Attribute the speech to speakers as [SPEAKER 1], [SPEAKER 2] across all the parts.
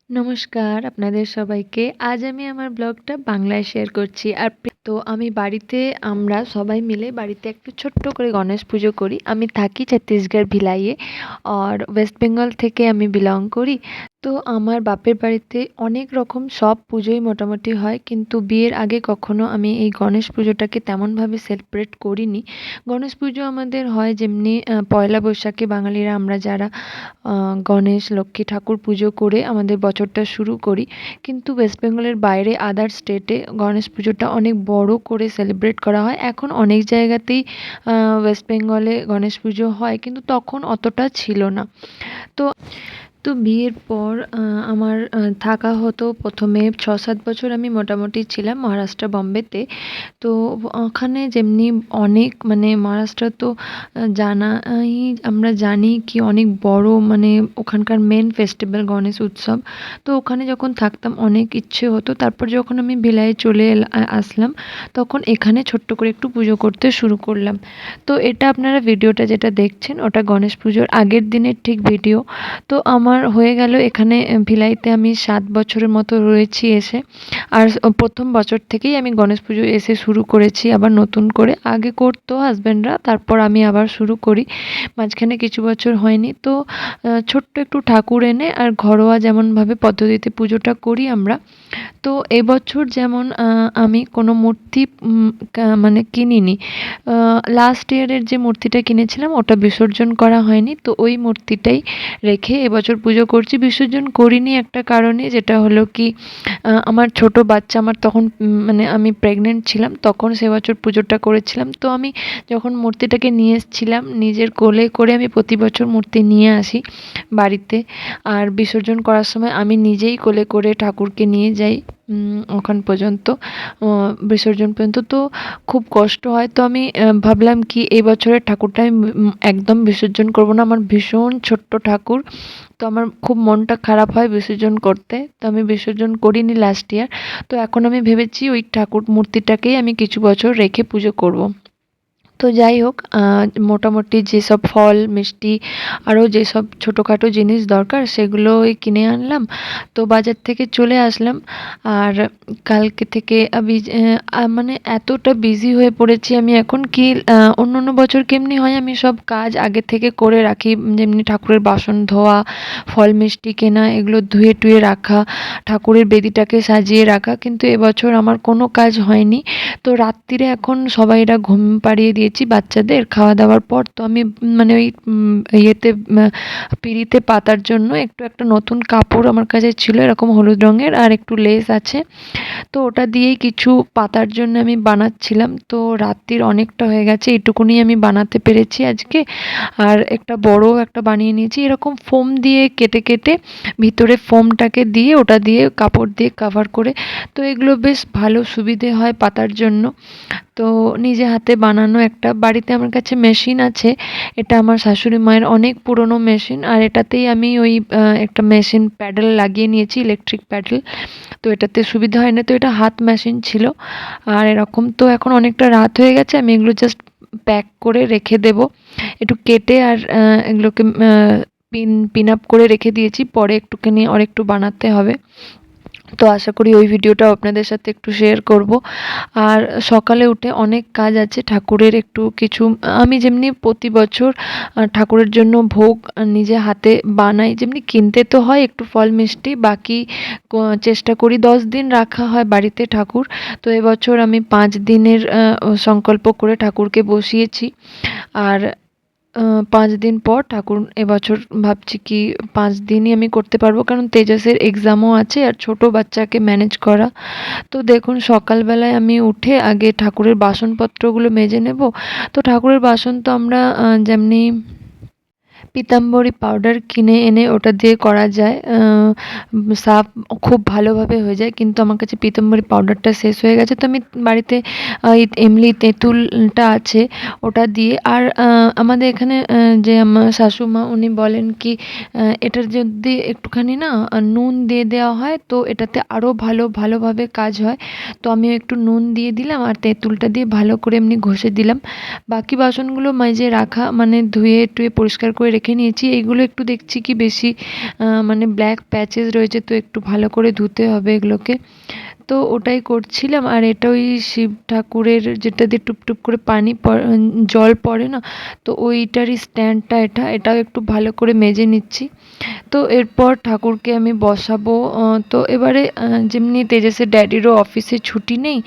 [SPEAKER 1] নমস্কার আপনাদের সবাইকে। আজ আমি আমার ব্লগটা বাংলায় শেয়ার করছি। তো আমি বাড়িতে আমরা সবাই মিলে বাড়িতে একটু ছোট্ট করে গণেশ পুজো করি। আমি থাকি ছত্তিশগড় ভিলাইয়ে। আর ওয়েস্ট বেঙ্গল থেকে আমি বিলং করি। তো আমার বাপের বাড়িতে অনেক রকম সব পুজোই মোটামুটি হয়, কিন্তু বিয়ের আগে কখনো আমি এই গণেশ পুজোটাকে তেমনভাবে সেলিব্রেট করিনি। গণেশ পুজো আমাদের হয় যেমনি পয়লা বৈশাখে বাঙালিরা আমরা যারা গণেশ লক্ষ্মী ঠাকুর পুজো করে আমাদের বছরটা শুরু করি, কিন্তু ওয়েস্ট বেঙ্গলের বাইরে আদার স্টেটে গণেশ পুজোটা অনেক বড় করে সেলিব্রেট করা হয়। এখন অনেক জায়গাতেই ওয়েস্ট বেঙ্গলে গণেশ পুজো হয়, কিন্তু তখন অতটা ছিল না। তো তো বিয়ের পর আমার থাকা হতো প্রথমে ৬-৭ বছর আমি মোটামুটি ছিলাম মহারাষ্ট্র বম্বেতে। তো ওখানে যেমনি অনেক মানে মহারাষ্ট্র তো জানাই আমরা জানি কি অনেক বড়, মানে ওখানকার মেন ফেস্টিভ্যাল গণেশ উৎসব। তো ওখানে যখন থাকতাম অনেক ইচ্ছে হতো, তারপর যখন আমি ভিলায় চলে আসলাম, তখন এখানে ছোট্ট করে একটু পুজো করতে শুরু করলাম। তো এটা আপনারা ভিডিওটা যেটা দেখছেন ওটা গণেশ পুজোর আগের দিনের ঠিক ভিডিও। তো আমার হয়ে গেল এখানে ভিলাইতে আমি ৭ বছরের মতো রয়েছি এসে। আর প্রথম বছর থেকেই আমি গণেশ পুজো এসে শুরু করেছি আবার নতুন করে। আগে করতো হাসব্যান্ডরা, তারপর আমি আবার শুরু করি। মাঝখানে কিছু বছর হয়নি। তো ছোট্ট একটু ঠাকুর এনে আর ঘরোয়া যেমনভাবে পদ্ধতিতে পুজোটা করি আমরা। তো এবছর যেমন আমি কোনো মূর্তি মানে কিনিনি। লাস্ট ইয়ারের যে মূর্তিটা কিনেছিলাম ওটা বিসর্জন করা হয়নি, তো ওই মূর্তিটাই রেখে এবছর পুজো করছি। বিসর্জন করিনি একটা কারণে, যেটা হলো কি আমার ছোট বাচ্চা, আমার তখন মানে আমি প্রেগনেন্ট ছিলাম, তখন সে বছর পুজোটা করেছিলাম। তো আমি যখন মূর্তিটাকে নিয়ে এসেছিলাম নিজের কোলে করে, আমি প্রতি বছর মূর্তি নিয়ে আসি বাড়িতে। আর বিসর্জন করার সময় আমি নিজেই কোলে করে ঠাকুরকে নিয়ে যাই ওখান পর্যন্ত, বিসর্জন পর্যন্ত। তো খুব কষ্ট হয়। তো আমি ভাবলাম কি এই বছরের ঠাকুরটা আমি একদম বিসর্জন করব না। আমার ভীষণ ছোট্ট ঠাকুর, তো আমার খুব মনটা খারাপ হয় বিসর্জন করতে। তো আমি বিসর্জন করিনি লাস্ট ইয়ার। তো এখন আমি ভেবেছি ওই ঠাকুর মূর্তিটাকেই আমি কিছু বছর রেখে পুজো করব। তো যাই হোক, মোটামুটি যেসব ফল মিষ্টি আরও যেসব ছোটোখাটো জিনিস দরকার সেগুলোই কিনে আনলাম। তো বাজার থেকে চলে আসলাম। আর কালকে থেকে আমি মানে এতটা বিজি হয়ে পড়েছি আমি এখন কি, অন্য অন্য বছর কেমনি হয় আমি সব কাজ আগে থেকে করে রাখি, যেমনি ঠাকুরের বাসন ধোয়া, ফল মিষ্টি কেনা, এগুলো ধুয়ে টুয়ে রাখা, ঠাকুরের বেদিটাকে সাজিয়ে রাখা, কিন্তু এবছর আমার কোনো কাজ হয়নি। তো রাত্তিরে এখন সবাইরা ঘুম পাড়িয়ে দিয়েছি বাচ্চাদের খাওয়া দাওয়ার পর। তো আমি মানে ওই ইয়েতে পিঁড়িতে পাতার জন্য একটু একটা নতুন কাপড় আমার কাছে ছিল এরকম হলুদ রঙের, আর একটু লেস আছে। তো ওটা দিয়েই কিছু পাতার জন্য আমি বানাচ্ছিলাম। তো রাত্রির অনেকটা হয়ে গেছে, এইটুকুনি আমি বানাতে পেরেছি আজকে। আর একটা বড় একটা বানিয়ে নিয়েছি এরকম ফোম দিয়ে কেটে কেটে, ভিতরে ফোমটাকে দিয়ে ওটা দিয়ে কাপড় দিয়ে কাভার করে। তো এগুলো বেশ ভালো সুবিধে হয় পাতার জন্য। তো নিজে হাতে বানানো একটা, বাড়িতে আমার কাছে মেশিন আছে। এটা আমার শাশুড়ি মায়ের অনেক পুরনো মেশিন, আর এটাতেই আমি ওই একটা মেশিন প্যাডেল লাগিয়ে নিয়েছি, ইলেকট্রিক প্যাডেল। তো এটাতে সুবিধা হয় না, তো এটা হাত মেশিন ছিল। আর এরকম তো এখন অনেকটা রাত হয়ে গেছে, আমি এগুলো জাস্ট প্যাক করে রেখে দেবো একটু কেটে। আর এগুলোকে পিন আপ করে রেখে দিয়েছি, পরে একটুখানি আর একটু বানাতে হবে। তো আশা করি ওই ভিডিওটাও আপনাদের সাথে একটু শেয়ার করব। আর সকালে উঠে অনেক কাজ আছে ঠাকুরের, একটু কিছু আমি যেমনি প্রতি বছর ঠাকুরের জন্য ভোগ নিজে হাতে বানাই, যেমনি কিনতে তো হয় একটু ফল মিষ্টি, বাকি চেষ্টা করি 10 দিন রাখা হয় বাড়িতে ঠাকুর। তো এবছর আমি 5 দিনের সংকল্প করে ঠাকুরকে বসিয়েছি। আর ৫ দিন পর ঠাকুর এবছর ভাবছি কি ৫ দিনই আমি করতে পারবো, কারণ তেজসের এক্সামও আছে আর ছোট বাচ্চাকে ম্যানেজ করা। তো দেখুন সকালবেলায় আমি উঠে আগে ঠাকুরের বাসনপত্রগুলো মেজে নেব। তো ঠাকুরের বাসন তো আমরা যেমনি পীতাম্বরী পাউডার কিনে এনে ওটা দিয়ে করা যায়, সাফ খুব ভালোভাবে হয়ে যায়। কিন্তু আমার কাছে পীতাম্বরী পাউডারটা শেষ হয়ে গেছে, তো আমি বাড়িতে এমনি তেঁতুলটা আছে ওটা দিয়ে। আর আমাদের এখানে যে আমার শাশুমা উনি বলেন কি এটার যদি একটুখানি না নুন দিয়ে দেওয়া হয় তো এটাতে আরও ভালোভাবে কাজ হয়। তো আমিও একটু নুন দিয়ে দিলাম আর তেঁতুলটা দিয়ে ভালো করে এমনি ঘষে দিলাম। বাকি বাসনগুলো মেজে রাখা মানে ধুয়ে টুয়ে পরিষ্কার করে করে রেখে নিয়েছি। এইগুলো একটু দেখছি কি বেশি মানে ব্ল্যাক প্যাচেস রয়েছে, তো একটু ভালো করে ধুতে হবে এগুলোকে। তো ওটাই করছিলাম। আর এটা ওই শিব ঠাকুরের যেটা দিয়ে টুপ করে জল পড়ে না, তো ওইটারই স্ট্যান্ডটা এটাও একটু ভালো করে মেজে নিচ্ছি। তো এরপর ঠাকুরকে আমি বসাবো। তো এবারে যেমনি তেজসের ড্যাডিরও অফিসে ছুটি নেই,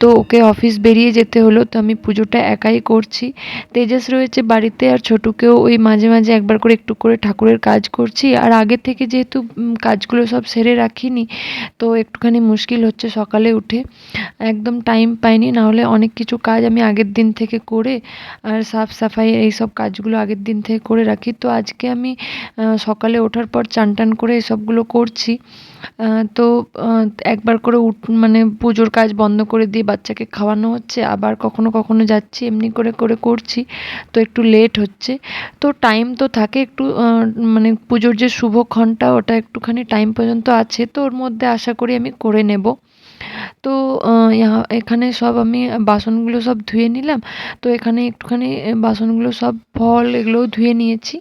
[SPEAKER 1] তো ওকে অফিস বেরিয়ে যেতে হলো, তো আমি পুজোটা একাই করছি। তেজস রয়েছে বাড়িতে, আর ছোটুকেও ওই মাঝে মাঝে একবার করে একটু করে ঠাকুরের কাজ করছি। আর আগে থেকে যেহেতু কাজগুলো সব সেরে রাখিনি, তো একটুখানি মুশকিল হচ্ছে সকালে উঠে, একদম টাইম পাইনি। নাহলে অনেক কিছু কাজ আমি আগের দিন থেকে করে, আর সাফ সাফাই এইসব কাজগুলো আগের দিন থেকে করে রাখি। তো আজকে আমি সকালে ওঠার পর চান টান করে এসবগুলো করছি। তো একবার করে মানে পুজোর কাজ বন্ধ করে দিয়ে বাচ্চাকে খাওয়ানো হচ্ছে, আবার কখনো কখনো যাচ্ছি, এমনি করে করে করছি। তো একটু লেট হচ্ছে। তো টাইম তো থাকে একটু, মানে পুজোর যে শুভক্ষণটা ওটা একটুখানি টাইম পর্যন্ত আছে, তো ওর মধ্যে আশা করি আমি করে নেব। তো এখানে সব আমি বাসনগুলো সব ধুয়ে নিলাম। তো এখানে একটুখানি বাসনগুলো সব ফল এগুলোও ধুয়ে নিয়েছি।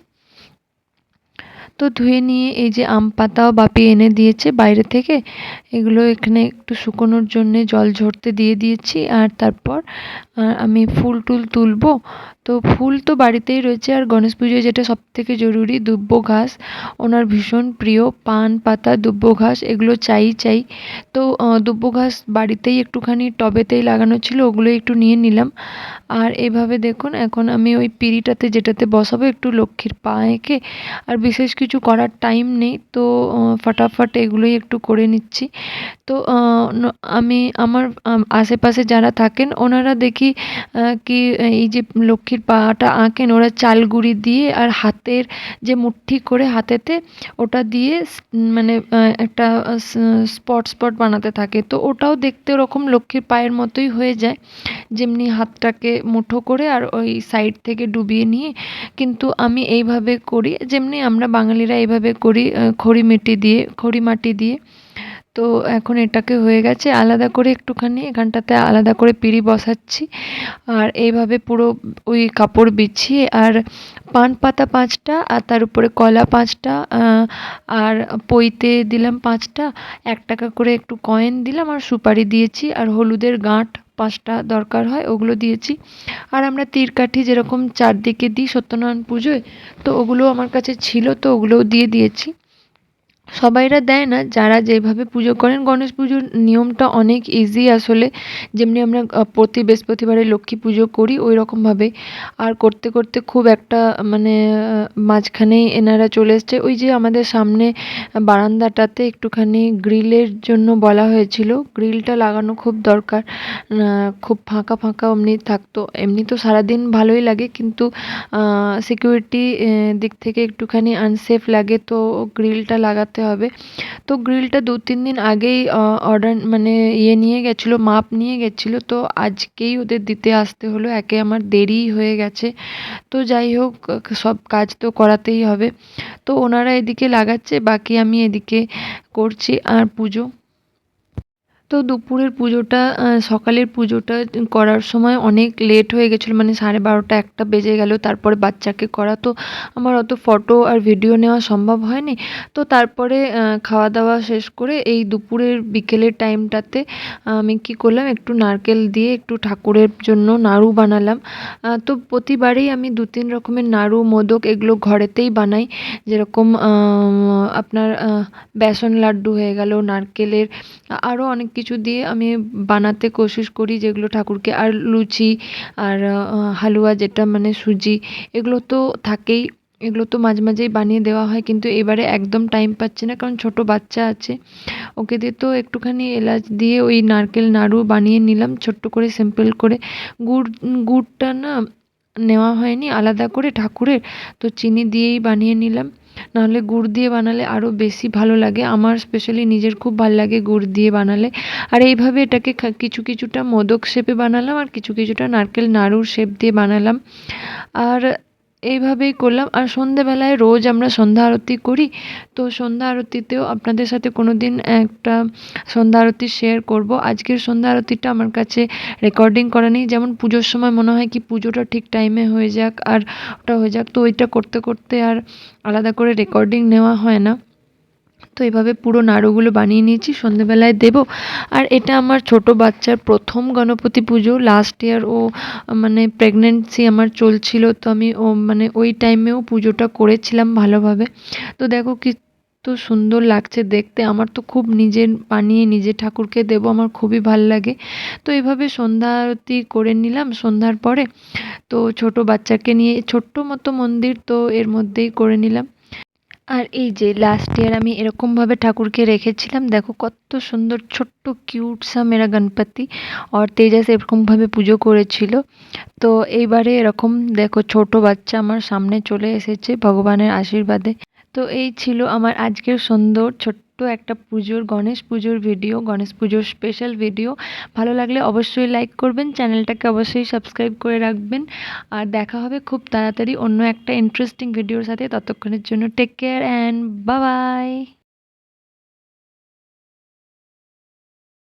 [SPEAKER 1] তো ধুয়ে নিয়ে এই যে আম পাতাও বাপি এনে দিয়েছে বাইরে থেকে, এগুলো এখানে একটু শুকোনোর জন্যে জল ঝরতে দিয়ে দিয়েছি। আর তারপর আমি ফুল টুল তুলবো। তো ফুল তো বাড়িতেই রয়েছে। আর গণেশ পুজোয় যেটা সব থেকে জরুরি, দুব্বো ঘাস ওনার ভীষণ প্রিয়, পান পাতা দুব্বো ঘাস এগুলো চাই। তো দুব্বো ঘাস বাড়িতেই একটুখানি টবেতেই লাগানো ছিল, ওগুলো একটু নিয়ে নিলাম। আর এভাবে দেখুন এখন আমি ওই পিঁড়িটাতে যেটাতে বসাবো একটু লক্ষ্মীর পা এঁকে, আর বিশেষ কিছু করার টাইম নেই, তো ফটাফট এগুলোই একটু করে নিচ্ছি। তো আমি আমার আশেপাশে যারা থাকেন ওনারা দেখি কি এই যে লক্ষ্মীর পাটা আঁকেন, ওরা চাল গুঁড়ি দিয়ে আর হাতের যে মুঠি করে হাতেতে ওটা দিয়ে মানে একটা স্পট বানাতে থাকে। তো ওটাও দেখতে ওরকম লক্ষ্মীর পায়ের মতোই হয়ে যায়, যেমনি হাতটাকে মুঠো করে আর ওই সাইড থেকে ডুবিয়ে নিয়ে। কিন্তু আমি এইভাবে করি, যেমনি আমরা বাঙালিরা এইভাবে করি, খড়ি মাটি দিয়ে। তো এখন এটাকে হয়ে গেছে আলাদা করে, একটুখানি এখানটাতে আলাদা করে পিঁড়ি বসাচ্ছি। আর এইভাবে পুরো ওই কাপড় বিছিয়ে, আর পান পাতা 5টা, আর তার উপরে কলা 5টা, আর পৈতে দিলাম 5টা, 1 টাকা করে একটু কয়েন দিলাম, আর সুপারি দিয়েছি, আর হলুদের গাঁট 5টা দরকার হয় ওগুলো দিয়েছি। আর আমরা তীরকাঠি যেরকম চারদিকে দিই সত্যনারায়ণ পুজোয়, তো ওগুলো আমার কাছে ছিল, তো ওগুলোও দিয়ে দিয়েছি। সবাইরা দেয় না, যারা যেভাবে পুজো করেন। গণেশ পুজোর নিয়মটা অনেক ইজি আসলে, যেমনি আমরা প্রতি বৃহস্পতিবারে লক্ষ্মী পুজো করি ওই রকমভাবে। আর করতে করতে খুব একটা মানে মাঝখানেই এনারা চলে এসছে। ওই যে আমাদের সামনে বারান্দাটাতে একটুখানি গ্রিলের জন্য বলা হয়েছিল, গ্রিলটা লাগানো খুব দরকার। খুব ফাঁকা ফাঁকা এমনি থাকতো, এমনি তো সারাদিন ভালোই লাগে, কিন্তু সিকিউরিটি দিক থেকে একটুখানি আনসেফ লাগে, তো গ্রিলটা লাগাতে হবে। তো গ্রিলটা 2-3 দিন আগেই অর্ডার মানে নিয়ে গেছিলো, মাপ নিয়ে গেছিলো, তো আজকেই ওদের দিতে আসতে হলো, একে আমার দেরিই হয়ে গেছে। তো যাই হোক, সব কাজ তো করাতেই হবে। তো ওনারা এদিকে লাগাচ্ছে, বাকি আমি এদিকে করছি আর পুজো। তো দুপুরের পুজোটা সকালের পুজোটা করার সময় অনেক লেট হয়ে গেছিলো, মানে 12:30 1টা বেজে গেল। তারপরে বাচ্চাকে করা, তো আমার অত ফটো আর ভিডিও নেওয়া সম্ভব হয়নি। তো তারপরে খাওয়া দাওয়া শেষ করে এই দুপুরের বিকেলের টাইমটাতে আমি কি করলাম, একটু নারকেল দিয়ে একটু ঠাকুরের জন্য নাড়ু বানালাম। তো প্রতিবারেই আমি 2-3 রকমের নাড়ু মোদক এগুলো ঘরেতেই বানাই, যেরকম আপনার বেসন লাড্ডু হয়ে গেল, নারকেলের আরও অনেক কিছু দিয়ে আমি বানাতে কোশিশ করি, যেগুলো ঠাকুরকে। আর লুচি আর হালুয়া যেটা মানে সুজি, এগুলো তো থাকেই, এগুলো তো মাঝে মাঝেই বানিয়ে দেওয়া হয়, কিন্তু এবারে একদম টাইম পাচ্ছি না, কারণ ছোট বাচ্চা আছে ওকে দিয়ে। তো একটুখানি এলাচ দিয়ে ওই নারকেল নাড়ু বানিয়ে নিলাম ছোট্ট করে, সিম্পল করে। গুড়টা না নেওয়া হয়নি আলাদা করে ঠাকুরের, তো চিনি দিয়েই বানিয়ে নিলাম। নাহলে গুড় দিয়ে বানালে আরও বেশি ভালো লাগে, আমার স্পেশালি নিজের খুব ভালো লাগে গুড় দিয়ে বানালে। আর এইভাবে এটাকে কিছুটা মোদক শেপে বানালাম, আর কিছুটা নারকেল নাড়ুর শেপ দিয়ে বানালাম। আর এইভাবেই করলাম। আর সন্ধ্যেবেলায় রোজ আমরা সন্ধ্যা আরতি করি, তো সন্ধ্যা আরতিতেও আপনাদের সাথে কোনো দিন একটা সন্ধ্যা আরতি শেয়ার করব। আজকের সন্ধ্যা আরতিটা আমার কাছে রেকর্ডিং করা নেই, যেমন পুজোর সময় মনে হয় কি পুজোটা ঠিক টাইমে হয়ে যাক আর ওটা হয়ে যাক, তো ওইটা করতে করতে আর আলাদা করে রেকর্ডিং নেওয়া হয় না। তো এভাবে পুরো নাড়ুগুলো বানিয়ে নিয়েছি, সন্ধেবেলায় দেবো। আর এটা আমার ছোট বাচ্চার প্রথম গণপতি পুজো। লাস্ট ইয়ার ও মানে প্রেগনেন্সি আমার চলছিল, তো আমি মানে ওই টাইমেও পুজোটা করেছিলাম ভালোভাবে। তো দেখো কি তো সুন্দর লাগছে দেখতে, আমার তো খুব নিজের বানিয়ে নিজে ঠাকুরকে দেবো, আমার খুবই ভাল লাগে। তো এইভাবে সন্ধ্যা আরতি করে নিলাম সন্ধ্যার পরে। তো ছোট বাচ্চাকে নিয়ে ছোট্ট মতো মন্দির, তো এর মধ্যেই করে নিলাম। আর এই যে লাস্ট ইয়ার আমি এরকমভাবে ঠাকুরকে রেখেছিলাম, দেখো কত সুন্দর ছোট্ট কিউট সা মেরা গণপতি। আর তেজাস এরকমভাবে পুজো করেছিল। তো এইবারে এরকম দেখো ছোট বাচ্চা আমার সামনে চলে এসেছে ভগবানের আশীর্বাদে। তো এই ছিল আমার আজকের সুন্দর ছোট্ট একটা পুজোর, গণেশ পুজোর ভিডিও, গণেশ পুজোর স্পেশাল ভিডিও। ভালো লাগলে অবশ্যই লাইক করবেন, চ্যানেলটাকে অবশ্যই সাবস্ক্রাইব করে রাখবেন। আর দেখা হবে খুব তাড়াতাড়ি অন্য একটা ইন্টারেস্টিং ভিডিওর সাথে। ততক্ষণের জন্য take care and bye by.